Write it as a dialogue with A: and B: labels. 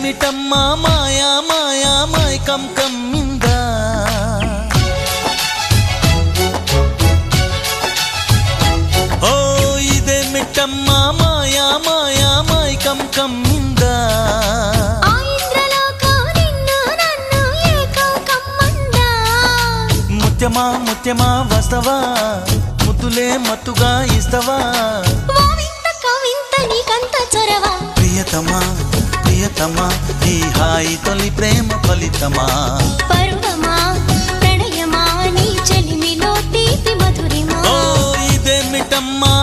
A: ఇదేమిటమ్మా మాయా మాయా మైకం కమ్మిందా ఓ ఇదేమిటమ్మా మాయా మాయా మైకం కమ్మిందా ముత్యమా ముత్యమా వస్తవా ముద్దులే మత్తుగా ఇస్తవా ప్రియతమా ప్రియతమా ఈ హాయి తొలి ప్రేమ ఫలితమా
B: పరువమా ప్రణయమా నీ చెలిమిలో తీపి మధురిమా
A: ఓ ఇదేమిటమ్మా